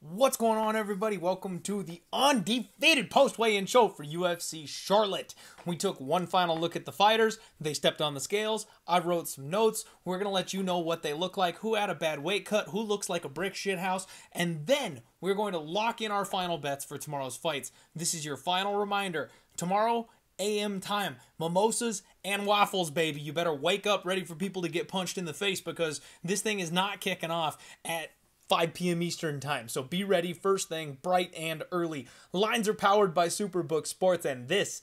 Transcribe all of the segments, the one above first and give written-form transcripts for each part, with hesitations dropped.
What's going on, everybody? Welcome to the undefeated post-weigh-in show for UFC Charlotte. We took one final look at the fighters. They stepped on the scales. I wrote some notes. We're going to let you know what they look like, who had a bad weight cut, who looks like a brick shithouse, and then we're going to lock in our final bets for tomorrow's fights. This is your final reminder. Tomorrow, AM time, mimosas and waffles, baby. You better wake up ready for people to get punched in the face because this thing is not kicking off at 5 p.m. Eastern time. So be ready first thing, bright and early. Lines are powered by Superbook Sports, and this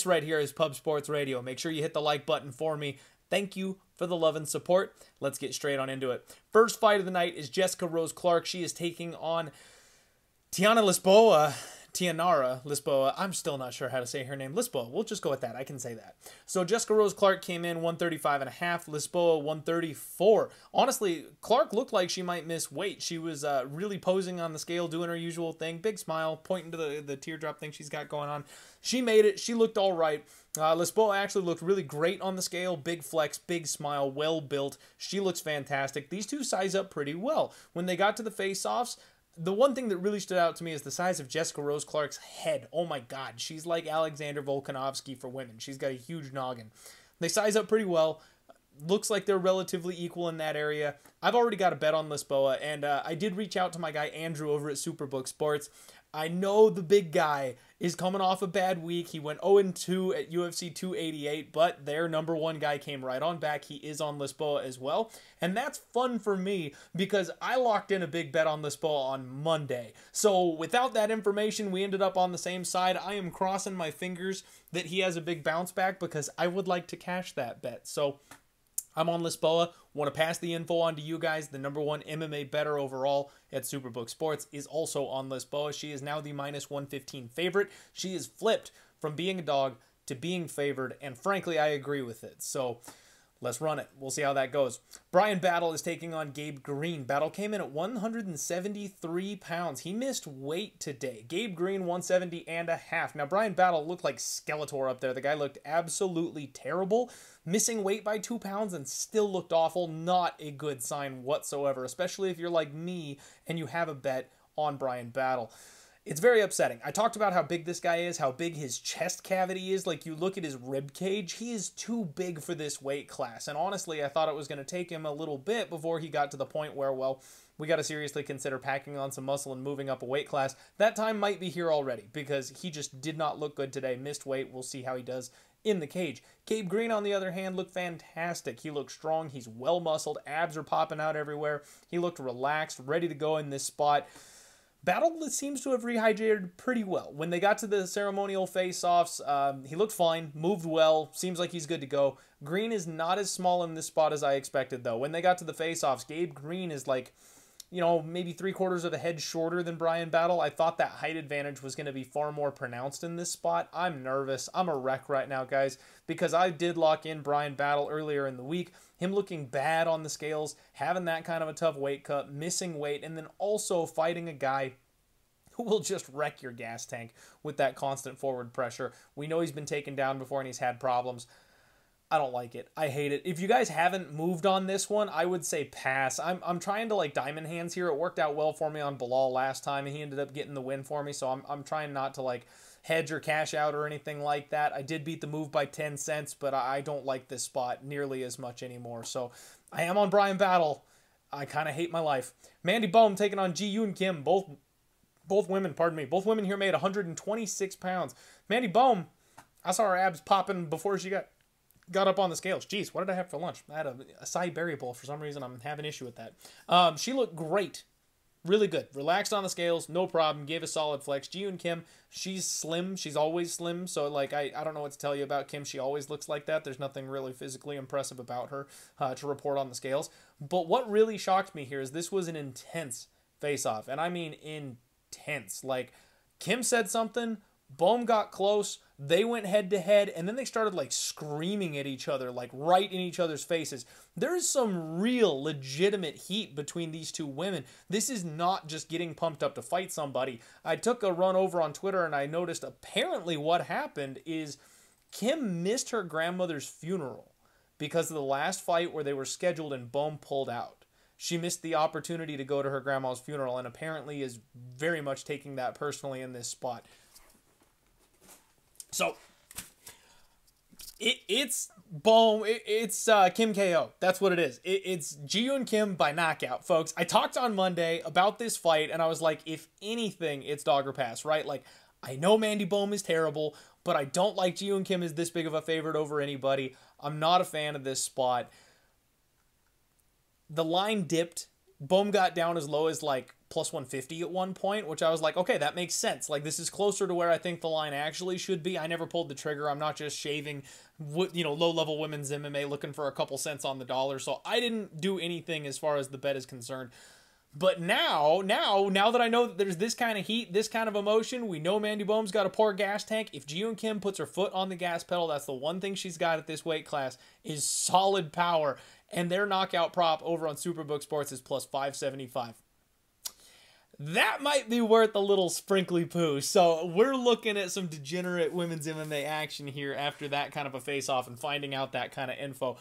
right here is Pub Sports Radio. Make sure you hit the like button for me. Thank you for the love and support. Let's get straight on into it. First fight of the night is Jessica Rose Clark. She is taking on Tianara Lisboa. I'm still not sure how to say her name. Lisboa. We'll just go with that. I can say that. So Jessica Rose Clark came in 135.5. Lisboa 134. Honestly, Clark looked like she might miss weight. She was really posing on the scale, doing her usual thing. Big smile, pointing to the teardrop thing she's got going on. She made it. She looked all right. Lisboa actually looked really great on the scale. Big flex, big smile, well built. She looks fantastic. These two size up pretty well. When they got to the face-offs, the one thing that really stood out to me is the size of Jessica Rose Clark's head. Oh my God, she's like Alexander Volkanovski for women. She's got a huge noggin. They size up pretty well. Looks like they're relatively equal in that area. I've already got a bet on Lisboa, and I did reach out to my guy Andrew over at Superbook Sports. I know the big guy is coming off a bad week. He went 0-2 at UFC 288, but their number one guy came right on back. He is on Lisboa as well, and that's fun for me because I locked in a big bet on Lisboa on Monday. So without that information, we ended up on the same side. I am crossing my fingers that he has a big bounce back because I would like to cash that bet. So I'm on Lisboa. Want to pass the info on to you guys. The number one MMA bettor overall at Superbook Sports is also on Lisboa. She is now the minus 115 favorite. She is flipped from being a dog to being favored, and frankly, I agree with it. So let's run it. We'll see how that goes. Brian Battle is taking on Gabe Green. Battle came in at 173 pounds. He missed weight today. Gabe Green, 170.5. Now, Brian Battle looked like Skeletor up there. The guy looked absolutely terrible. Missing weight by 2 pounds and still looked awful. Not a good sign whatsoever, especially if you're like me and you have a bet on Brian Battle. It's very upsetting. I talked about how big this guy is, how big his chest cavity is. Like, you look at his rib cage, he is too big for this weight class. And honestly, I thought it was going to take him a little bit before he got to the point where, well, we got to seriously consider packing on some muscle and moving up a weight class. That time might be here already because he just did not look good today. Missed weight. We'll see how he does in the cage. Gabe Green, on the other hand, looked fantastic. He looked strong. He's well muscled. Abs are popping out everywhere. He looked relaxed, ready to go in this spot. Battle seems to have rehydrated pretty well. When they got to the ceremonial face-offs, he looked fine, moved well, seems like he's good to go. Green is not as small in this spot as I expected, though. When they got to the face-offs, Gabe Green is like, you know, maybe 3/4 of a head shorter than Brian Battle. I thought that height advantage was going to be far more pronounced in this spot. I'm nervous. I'm a wreck right now, guys, because I did lock in Brian Battle earlier in the week. Him looking bad on the scales, having that kind of a tough weight cut, missing weight, and then also fighting a guy who will just wreck your gas tank with that constant forward pressure. We know he's been taken down before and he's had problems. I don't like it. I hate it. If you guys haven't moved on this one, I would say pass. I'm trying to like diamond hands here. It worked out well for me on Bilal last time, and he ended up getting the win for me, so I'm trying not to like hedge or cash out or anything like that. I did beat the move by 10 cents, but I don't like this spot nearly as much anymore. So I am on Brian Battle. I kind of hate my life. Mandy Bohm taking on Ji Yoon Kim. Both women, pardon me. Both women here made 126 pounds. Mandy Bohm, I saw her abs popping before she got up on the scales. Jeez, what did I have for lunch? I had a acai berry bowl. For some reason, I'm having an issue with that. She looked great. Really good. Relaxed on the scales. No problem. Gave a solid flex. Ji Yoon Kim, she's slim. She's always slim. So, like, I don't know what to tell you about Kim. She always looks like that. There's nothing really physically impressive about her to report on the scales. But what really shocked me here is this was an intense face-off. And I mean intense. Like, Kim said something, Bohm got close, they went head to head, and then they started like screaming at each other, like right in each other's faces. There's some real legitimate heat between these two women. This is not just getting pumped up to fight somebody. I took a run over on Twitter and I noticed apparently what happened is Kim missed her grandmother's funeral because of the last fight where they were scheduled and Bohm pulled out. she missed the opportunity to go to her grandma's funeral, and apparently is very much taking that personally in this spot. So it's Kim KO. That's what it is. It's Ji-Yoon Kim by knockout, folks. I talked on Monday about this fight, and I was like, if anything, it's dog or pass, right? Like, I know Mandy Bohm is terrible, but I don't like Ji-Yoon Kim as this big of a favorite over anybody. I'm not a fan of this spot. The line dipped. Bohm got down as low as like plus 150 at one point, which I was like, okay, that makes sense. Like, this is closer to where I think the line actually should be. I never pulled the trigger. I'm not just shaving, low-level women's MMA looking for a couple cents on the dollar. So I didn't do anything as far as the bet is concerned. But now that I know that there's this kind of heat, this kind of emotion, we know Mandy Bohm's got a poor gas tank. If Ji-Yoon Kim puts her foot on the gas pedal, that's the one thing she's got at this weight class, is solid power. And their knockout prop over on Superbook Sports is plus 575. That might be worth a little sprinkly poo. So we're looking at some degenerate women's MMA action here after that kind of a face-off and finding out that kind of info.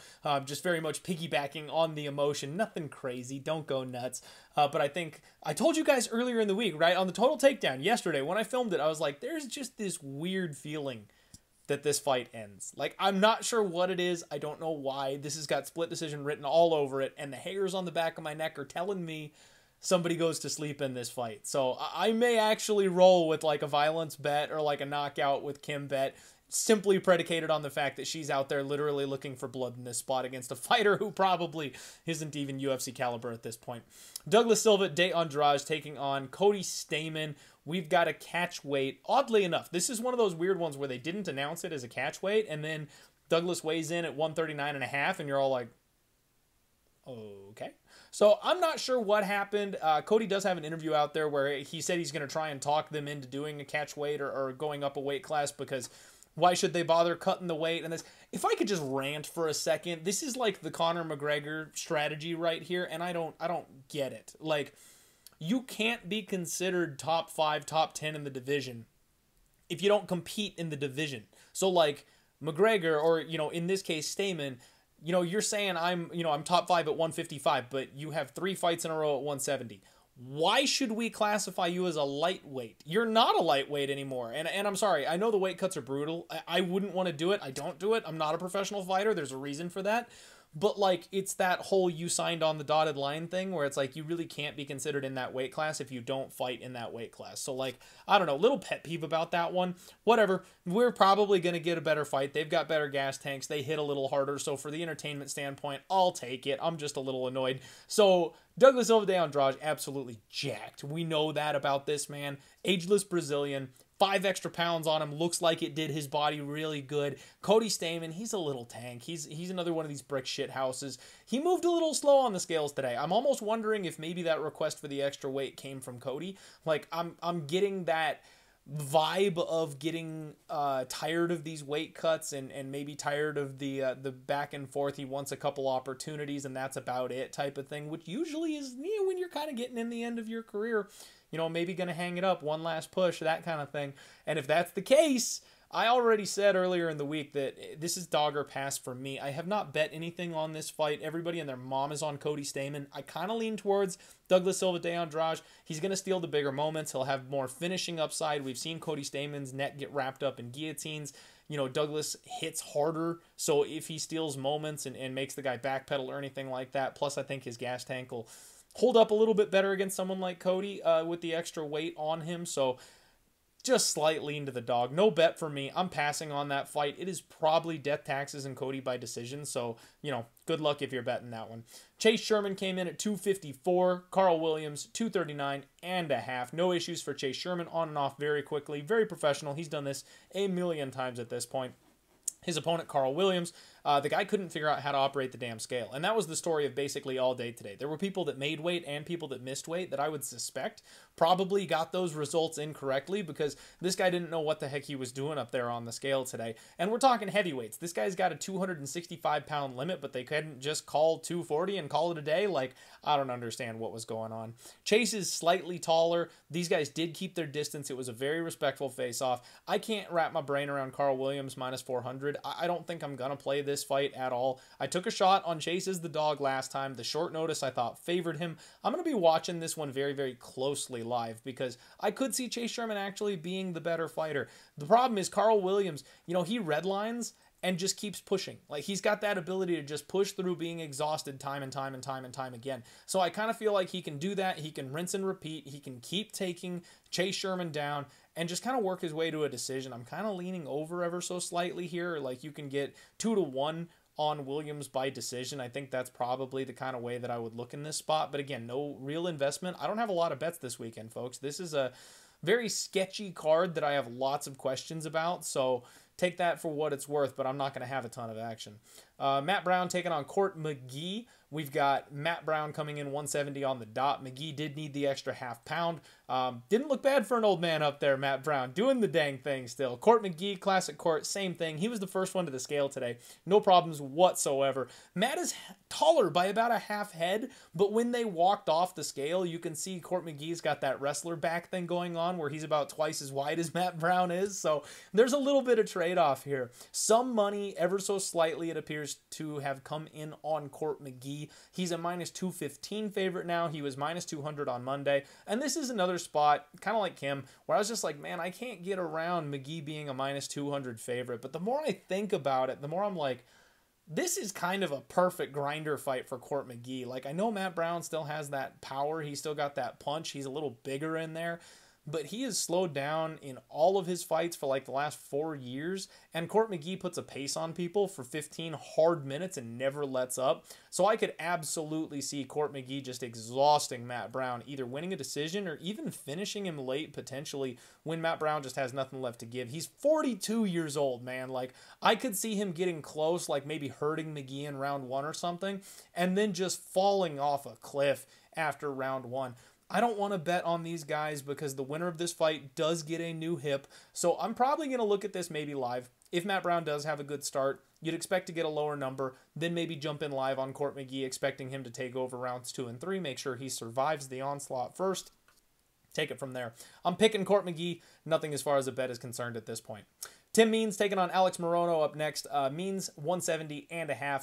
Just very much piggybacking on the emotion. Nothing crazy. Don't go nuts. But I think I told you guys earlier in the week, right, on the Total Takedown yesterday when I filmed it, I was like, there's just this weird feeling that this fight ends. Like, I'm not sure what it is. I don't know why. This has got split decision written all over it, and the hairs on the back of my neck are telling me somebody goes to sleep in this fight. So I may actually roll with like a violence bet or like a knockout with Kim bet, simply predicated on the fact that she's out there literally looking for blood in this spot against a fighter who probably isn't even UFC caliber at this point. Douglas Silva de Andrade taking on Cody Stamann. We've got a catch weight. Oddly enough, this is one of those weird ones where they didn't announce it as a catch weight, and then Douglas weighs in at 139.5, and you're all like, okay. So I'm not sure what happened. Cody does have an interview out there where he said he's going to try and talk them into doing a catch weight or going up a weight class, because why should they bother cutting the weight? And this, if I could just rant for a second, this is like the Conor McGregor strategy right here, and I don't get it. Like, you can't be considered top 5, top 10 in the division if you don't compete in the division. So like McGregor, or in this case Stamann, you're saying I'm top 5 at 155, but you have 3 fights in a row at 170. Why should we classify you as a lightweight? You're not a lightweight anymore. And I'm sorry, I know the weight cuts are brutal. I wouldn't want to do it. I don't do it. I'm not a professional fighter. There's a reason for that. But like, it's that whole you signed on the dotted line thing where it's like you really can't be considered in that weight class if you don't fight in that weight class. So like, I don't know, little pet peeve about that one. Whatever. We're probably going to get a better fight. They've got better gas tanks. They hit a little harder. So for the entertainment standpoint, I'll take it. I'm just a little annoyed. So Douglas Silva de Andrade, absolutely jacked. We know that about this man. Ageless Brazilian. 5 extra pounds on him. Looks like it did his body really good. Cody Stamann, he's a little tank. He's another one of these brick shit houses. He moved a little slow on the scales today. I'm almost wondering if maybe that request for the extra weight came from Cody. Like, I'm getting that vibe of getting tired of these weight cuts and maybe tired of the back and forth. He wants a couple opportunities and that's about it type of thing, which usually is when you're kind of getting in the end of your career. Maybe going to hang it up, one last push, that kind of thing. And if that's the case, I already said earlier in the week that this is dog or pass for me. I have not bet anything on this fight. Everybody and their mom is on Cody Stamann. I kind of lean towards Douglas Silva de Andrade. He's going to steal the bigger moments. He'll have more finishing upside. We've seen Cody Stamann's neck get wrapped up in guillotines. Douglas hits harder, so if he steals moments and makes the guy backpedal or anything like that, plus I think his gas tank will hold up a little bit better against someone like Cody with the extra weight on him. So just slightly into the dog. No bet for me. I'm passing on that fight. It is probably death taxes and Cody by decision. So, good luck if you're betting that one. Chase Sherman came in at 254. Karl Williams, 239.5. No issues for Chase Sherman. On and off very quickly. Very professional. He's done this a million times at this point. His opponent, Karl Williams, the guy couldn't figure out how to operate the damn scale. And that was the story of basically all day today. There were people that made weight and people that missed weight that I would suspect probably got those results incorrectly because this guy didn't know what the heck he was doing up there on the scale today. And we're talking heavyweights. This guy's got a 265-pound limit, but they couldn't just call 240 and call it a day. Like, I don't understand what was going on. Chase is slightly taller. These guys did keep their distance. It was a very respectful face-off. I can't wrap my brain around Karl Williams minus 400. favorite. I don't think I'm going to play this fight at all. I took a shot on Chase as the dog last time. The short notice I thought favored him. I'm going to be watching this one very, very closely live because I could see Chase Sherman actually being the better fighter. The problem is Karl Williams, you know, he redlines and just keeps pushing. Like, he's got that ability to just push through being exhausted time and time and time and time again. So I kind of feel like he can do that. He can rinse and repeat. He can keep taking Chase Sherman down and just kind of work his way to a decision. I'm kind of leaning over ever so slightly here. Like, you can get 2-1 on Williams by decision. I think that's probably the kind of way that I would look in this spot. But again, no real investment. I don't have a lot of bets this weekend, folks. This is a very sketchy card that I have lots of questions about. So take that for what it's worth, but I'm not going to have a ton of action. Matt Brown taking on Court McGee. We've got Matt Brown coming in 170 on the dot. McGee did need the extra half pound. Didn't look bad for an old man up there, Matt Brown, doing the dang thing still. Court McGee, classic Court, same thing. He was the first one to the scale today. No problems whatsoever. Matt is taller by about a half head, but when they walked off the scale, you can see Court McGee's got that wrestler back thing going on where he's about twice as wide as Matt Brown is. So there's a little bit of trade-off here. Some money, ever so slightly, it appears to have come in on Court McGee. He's a minus 215 favorite now. He was minus 200 on Monday. And this is another spot, kind of like him, where I was just like, man, I can't get around McGee being a minus 200 favorite. But the more I think about it, the more I'm like, this is kind of a perfect grinder fight for Court McGee. Like, I know Matt Brown still has that power. He's still got that punch. He's a little bigger in there. But he has slowed down in all of his fights for like the last 4 years. And Court McGee puts a pace on people for 15 hard minutes and never lets up. So I could absolutely see Court McGee just exhausting Matt Brown, either winning a decision or even finishing him late potentially when Matt Brown just has nothing left to give. He's 42 years old, man. Like, I could see him getting close, like maybe hurting McGee in round 1 or something, and then just falling off a cliff after round 1. I don't want to bet on these guys because the winner of this fight does get a new hip. So I'm probably going to look at this maybe live. If Matt Brown does have a good start, you'd expect to get a lower number, then maybe jump in live on Court McGee, expecting him to take over rounds 2 and 3, make sure he survives the onslaught first. Take it from there. I'm picking Court McGee. Nothing as far as a bet is concerned at this point. Tim Means taking on Alex Morono up next. Means 170.5,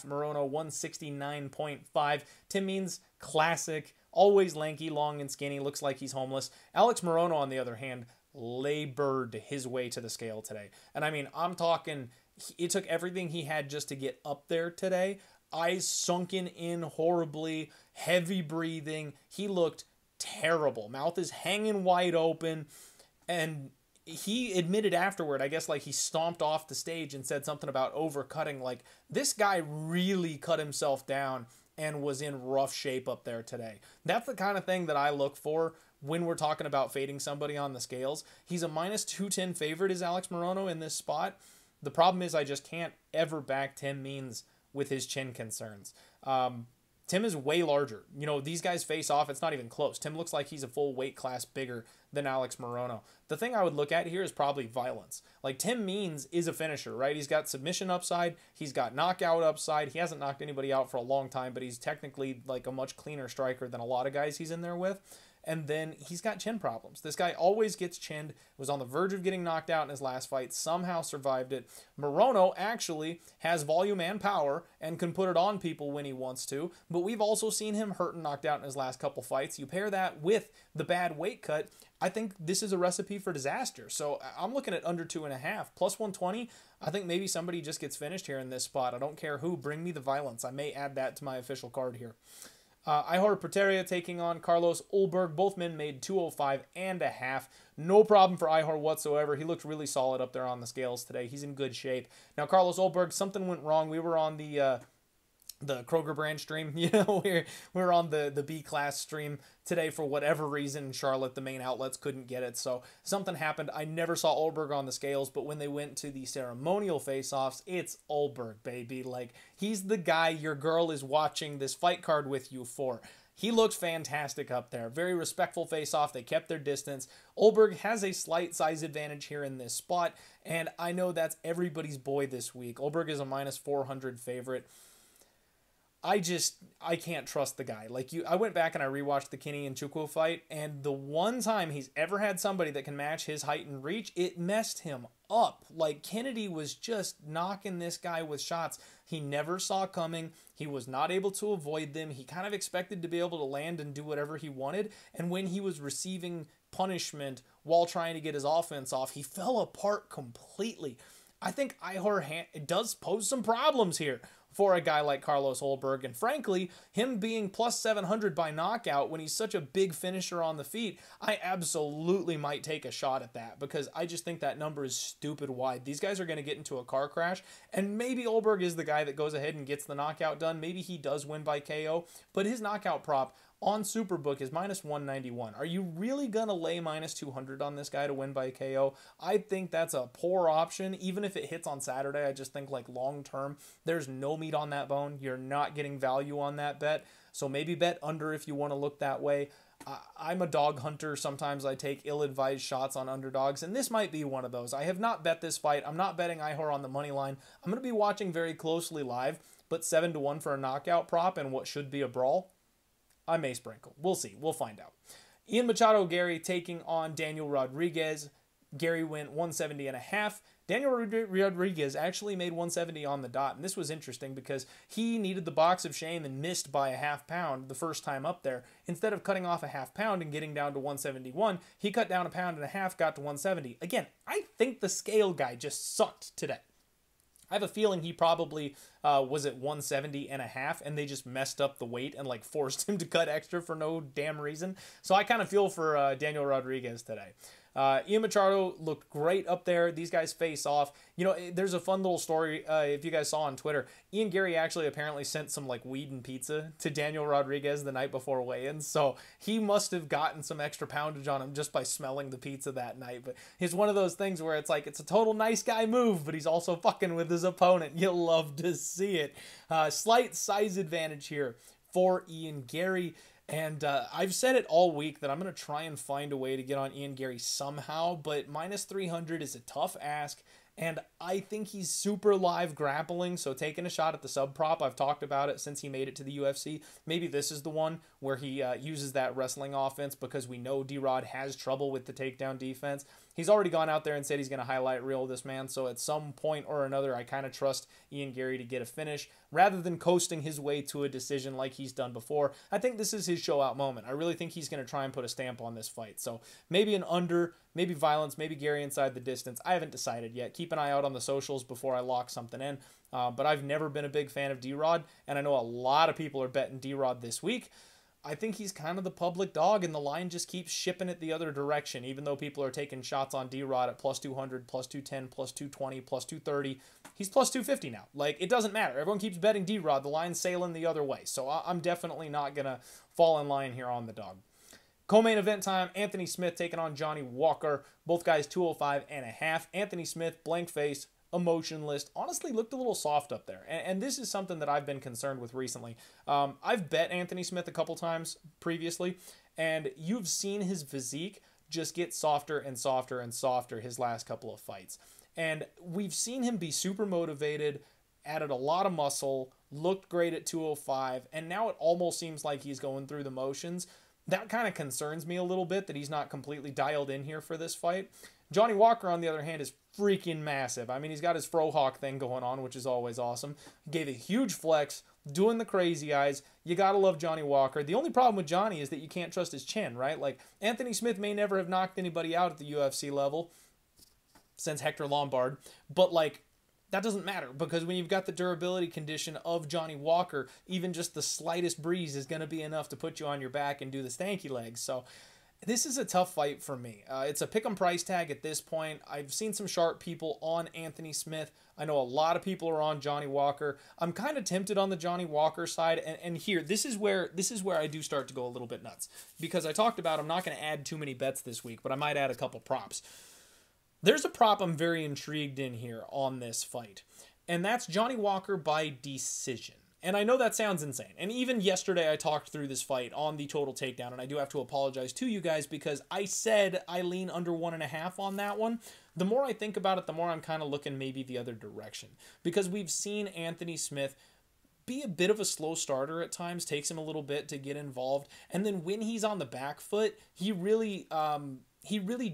Morono 169.5. Tim Means, classic, always lanky, long and skinny, looks like he's homeless. Alex Morono, on the other hand, labored his way to the scale today. And I mean, I'm talking, it took everything he had just to get up there today. Eyes sunken in horribly, heavy breathing. He looked terrible. Mouth is hanging wide open, and he admitted afterward, I guess, like he stomped off the stage and said something about overcutting. Like, this guy really cut himself down and was in rough shape up there today. That's the kind of thing that I look for when we're talking about fading somebody on the scales. He's a minus 210 favorite, is Alex Morono, in this spot. The problem is I just can't ever back Tim Means with his chin concerns. Tim is way larger. You know, these guys face off, it's not even close. Tim looks like he's a full weight class bigger than Alex Morono. The thing I would look at here is probably violence. Like, Tim Means is a finisher, right? He's got submission upside. He's got knockout upside. He hasn't knocked anybody out for a long time, but he's technically like a much cleaner striker than a lot of guys he's in there with. And then he's got chin problems. This guy always gets chinned, was on the verge of getting knocked out in his last fight, somehow survived it. Morono actually has volume and power and can put it on people when he wants to, but we've also seen him hurt and knocked out in his last couple fights. You pair that with the bad weight cut, I think this is a recipe for disaster. So I'm looking at under 2.5, plus 120. I think maybe somebody just gets finished here in this spot. I don't care who. Bring me the violence. I may add that to my official card here. Ihor Potieria taking on Carlos Ulberg. Both men made 205.5. No problem for Ihor whatsoever. He looked really solid up there on the scales today. He's in good shape. Now, Carlos Ulberg, something went wrong. We were on the Kroger brand stream. You know, we're on the B-class stream today for whatever reason. In Charlotte, the main outlets couldn't get it, so something happened. I never saw Ulberg on the scales, but when they went to the ceremonial face-offs, it's Ulberg, baby. Like, he's the guy your girl is watching this fight card with you for. He looked fantastic up there. Very respectful face-off. They kept their distance. Ulberg has a slight size advantage here in this spot, and I know that's everybody's boy this week. Ulberg is a minus 400 favorite. I can't trust the guy. Like I went back and I rewatched the Kinney and Chukwu fight, and the one time he's ever had somebody that can match his height and reach, it messed him up. Like Kennedy was just knocking this guy with shots he never saw coming. He was not able to avoid them. He kind of expected to be able to land and do whatever he wanted, and when he was receiving punishment while trying to get his offense off, he fell apart completely. I think Ihor does pose some problems here for a guy like Carlos Ulberg, and frankly, him being plus 700 by knockout when he's such a big finisher on the feet, I absolutely might take a shot at that, because I just think that number is stupid wide. These guys are going to get into a car crash, and maybe Ulberg is the guy that goes ahead and gets the knockout done. Maybe he does win by KO, but his knockout prop on Superbook is minus 191. Are you really going to lay minus 200 on this guy to win by KO? I think that's a poor option. Even if it hits on Saturday, I just think like long term, there's no meat on that bone. You're not getting value on that bet. So maybe bet under if you want to look that way. I'm a dog hunter. Sometimes I take ill-advised shots on underdogs, and this might be one of those. I have not bet this fight. I'm not betting Ihor on the money line. I'm going to be watching very closely live, but 7-1 for a knockout prop and what should be a brawl, I may sprinkle. We'll see. We'll find out. Ian Machado Garry taking on Daniel Rodriguez. Garry went 170.5. Daniel Rodriguez actually made 170 on the dot, and this was interesting because he needed the box of shame and missed by a half pound the first time up there. Instead of cutting off a half pound and getting down to 171, he cut down a pound and a half, got to 170. Again, I think the scale guy just sucked today. I have a feeling he probably was at 170.5, and they just messed up the weight and like forced him to cut extra for no damn reason. So I kind of feel for Daniel Rodriguez today. Ian Machado looked great up there. These guys face off. You know, there's a fun little story, if you guys saw on Twitter. Ian Garry actually apparently sent some like weed and pizza to Daniel Rodriguez the night before weigh-ins, so he must have gotten some extra poundage on him just by smelling the pizza that night. But it's one of those things where it's like, it's a total nice guy move, but he's also fucking with his opponent. You'll love to see it. Slight size advantage here for Ian Garry. And I've said it all week that I'm going to try and find a way to get on Ian Garry somehow, but minus 300 is a tough ask, and I think he's super live grappling, so taking a shot at the sub prop, I've talked about it since he made it to the UFC. Maybe this is the one where he uses that wrestling offense, because we know D-Rod has trouble with the takedown defense. He's already gone out there and said he's going to highlight reel this man, so at some point or another, I kind of trust Ian Garry to get a finish, rather than coasting his way to a decision like he's done before. I think this is his show-out moment. I really think he's going to try and put a stamp on this fight, so maybe an under, maybe violence, maybe Garry inside the distance. I haven't decided yet. Keep an eye out on the socials before I lock something in, but I've never been a big fan of D-Rod, and I know a lot of people are betting D-Rod this week. I think he's kind of the public dog, and the line just keeps shipping it the other direction, even though people are taking shots on D-Rod at plus 200, plus 210, plus 220, plus 230. He's plus 250 now. Like, it doesn't matter. Everyone keeps betting D-Rod. The line's sailing the other way, so I'm definitely not going to fall in line here on the dog. Co-main event time, Anthony Smith taking on Johnny Walker. Both guys 205.5. Anthony Smith, blank face, emotionless, honestly looked a little soft up there. And this is something that I've been concerned with recently. I've bet Anthony Smith a couple times previously, and you've seen his physique just get softer and softer and softer his last couple of fights. And we've seen him be super motivated, added a lot of muscle, looked great at 205, and now it almost seems like he's going through the motions. That kind of concerns me a little bit, that he's not completely dialed in here for this fight. Johnny Walker, on the other hand, is freaking massive. I mean, he's got his Frohawk thing going on, which is always awesome. He gave a huge flex, doing the crazy eyes. You gotta love Johnny Walker. The only problem with Johnny is that you can't trust his chin, right? Like, Anthony Smith may never have knocked anybody out at the UFC level since Hector Lombard, but, like, that doesn't matter, because when you've got the durability condition of Johnny Walker, even just the slightest breeze is going to be enough to put you on your back and do the stanky legs. So this is a tough fight for me. It's a pick'em price tag at this point. I've seen some sharp people on Anthony Smith. I know a lot of people are on Johnny Walker. I'm kind of tempted on the Johnny Walker side, and here, this is where I do start to go a little bit nuts, because I talked about I'm not going to add too many bets this week, but I might add a couple props. There's a prop I'm very intrigued in here on this fight, and that's Johnny Walker by decision. And I know that sounds insane. And even yesterday I talked through this fight on the Total Takedown, and I do have to apologize to you guys because I said I lean under 1.5 on that one. The more I think about it, the more I'm kind of looking maybe the other direction, because we've seen Anthony Smith be a bit of a slow starter at times, takes him a little bit to get involved, and then when he's on the back foot, he really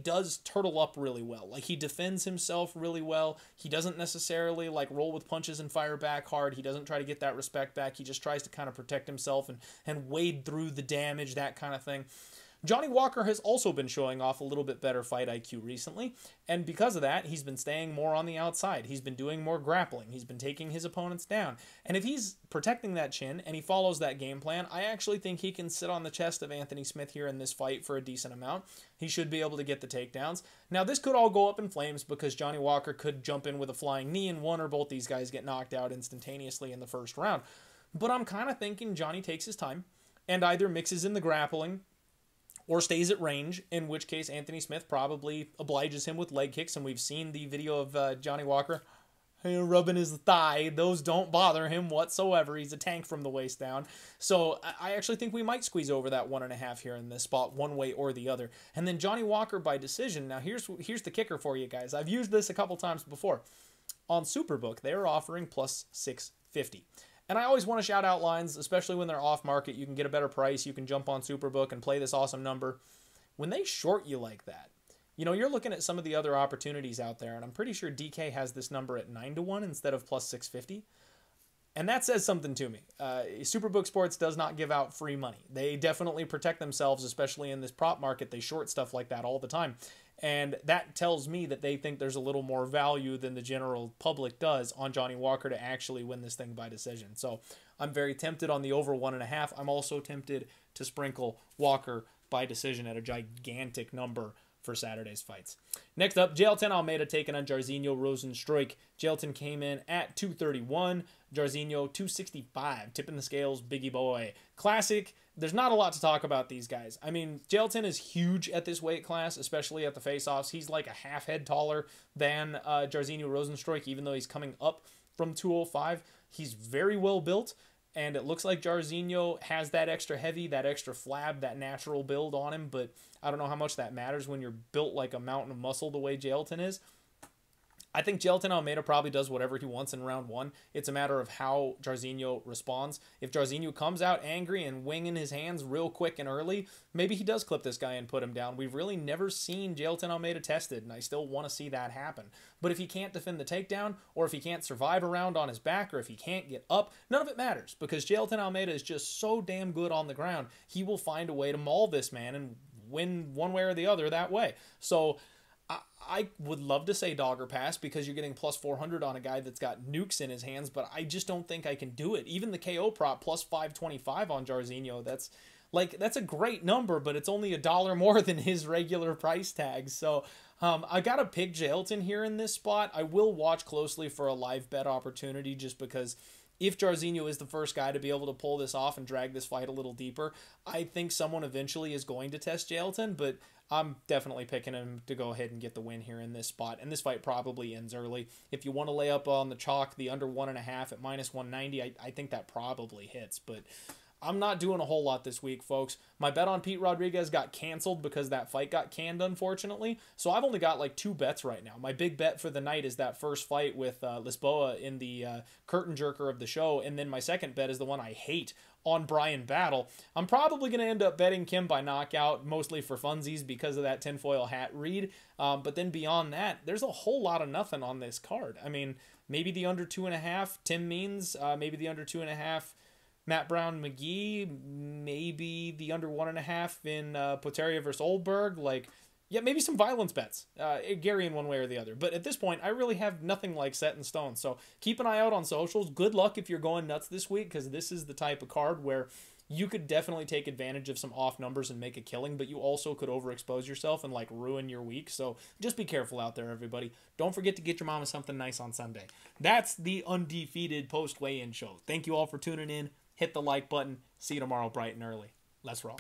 does turtle up really well. Like, he defends himself really well. He doesn't necessarily like roll with punches and fire back hard. He doesn't try to get that respect back. He just tries to kind of protect himself and wade through the damage, that kind of thing. Johnny Walker has also been showing off a little bit better fight IQ recently, and because of that, he's been staying more on the outside. He's been doing more grappling. He's been taking his opponents down. And if he's protecting that chin and he follows that game plan, I actually think he can sit on the chest of Anthony Smith here in this fight for a decent amount. He should be able to get the takedowns. Now, this could all go up in flames because Johnny Walker could jump in with a flying knee and one or both these guys get knocked out instantaneously in the first round. But I'm kind of thinking Johnny takes his time and either mixes in the grappling or stays at range, in which case Anthony Smith probably obliges him with leg kicks, and we've seen the video of Johnny Walker rubbing his thigh. Those don't bother him whatsoever. He's a tank from the waist down. So I actually think we might squeeze over that 1.5 here in this spot, one way or the other. And then Johnny Walker by decision. Now here's the kicker for you guys. I've used this a couple times before. On Superbook, they are offering plus 650. And I always want to shout out lines, especially when they're off market. You can get a better price. You can jump on Superbook and play this awesome number. When they short you like that, you know, you're looking at some of the other opportunities out there, and I'm pretty sure DK has this number at 9-1 instead of plus 650. And that says something to me. Superbook Sports does not give out free money. They definitely protect themselves, especially in this prop market. They short stuff like that all the time. And that tells me that they think there's a little more value than the general public does on Johnny Walker to actually win this thing by decision. So I'm very tempted on the over 1.5. I'm also tempted to sprinkle Walker by decision at a gigantic number for Saturday's fights. Next up, Jailton Almeida taking on Jairzinho Rozenstruik. Jailton came in at 231. Jairzinho 265. Tipping the scales, biggie boy. Classic. There's not a lot to talk about these guys. I mean, Jailton is huge at this weight class, especially at the face-offs. He's like a half head taller than Jairzinho Rozenstruik, even though he's coming up from 205. He's very well built, and it looks like Jairzinho has that extra heavy, that extra flab, that natural build on him, but I don't know how much that matters when you're built like a mountain of muscle the way Jailton is. I think Jailton Almeida probably does whatever he wants in round one. It's a matter of how Jairzinho responds. If Jairzinho comes out angry and winging his hands real quick and early, maybe he does clip this guy and put him down. We've really never seen Jailton Almeida tested, and I still want to see that happen. But if he can't defend the takedown, or if he can't survive a round on his back, or if he can't get up, none of it matters, because Jailton Almeida is just so damn good on the ground. He will find a way to maul this man and win one way or the other that way. So I would love to say dog or pass because you're getting plus 400 on a guy that's got nukes in his hands, but I just don't think I can do it. Even the KO prop plus 525 on Jairzinho, that's a great number, but it's only $1 more than his regular price tag. So I got to pick Jailton here in this spot. I will watch closely for a live bet opportunity just because if Jairzinho is the first guy to be able to pull this off and drag this fight a little deeper, I think someone eventually is going to test Jailton, but I'm definitely picking him to go ahead and get the win here in this spot, and this fight probably ends early. If you want to lay up on the chalk, the under 1.5 at minus 190, I think that probably hits, but I'm not doing a whole lot this week, folks. My bet on Pete Rodriguez got canceled because that fight got canned, unfortunately. So I've only got like 2 bets right now. My big bet for the night is that first fight with Lisboa in the curtain jerker of the show. And then my second bet is the one I hate on Brian Battle. I'm probably going to end up betting Kim by knockout, mostly for funsies because of that tinfoil hat read. But then beyond that, there's a whole lot of nothing on this card. I mean, maybe the under 2.5, Tim Means, maybe the under 2.5, Matt Brown McGee, maybe the under 1.5 in Potieria versus Ulberg. Like, yeah, maybe some violence bets, Garry in one way or the other. But at this point, I really have nothing like set in stone. So keep an eye out on socials. Good luck if you're going nuts this week, because this is the type of card where you could definitely take advantage of some off numbers and make a killing, but you also could overexpose yourself and like ruin your week. So just be careful out there, everybody. Don't forget to get your mama something nice on Sunday. That's the Undefeated post weigh-in show. Thank you all for tuning in. Hit the like button. See you tomorrow bright and early. Let's roll.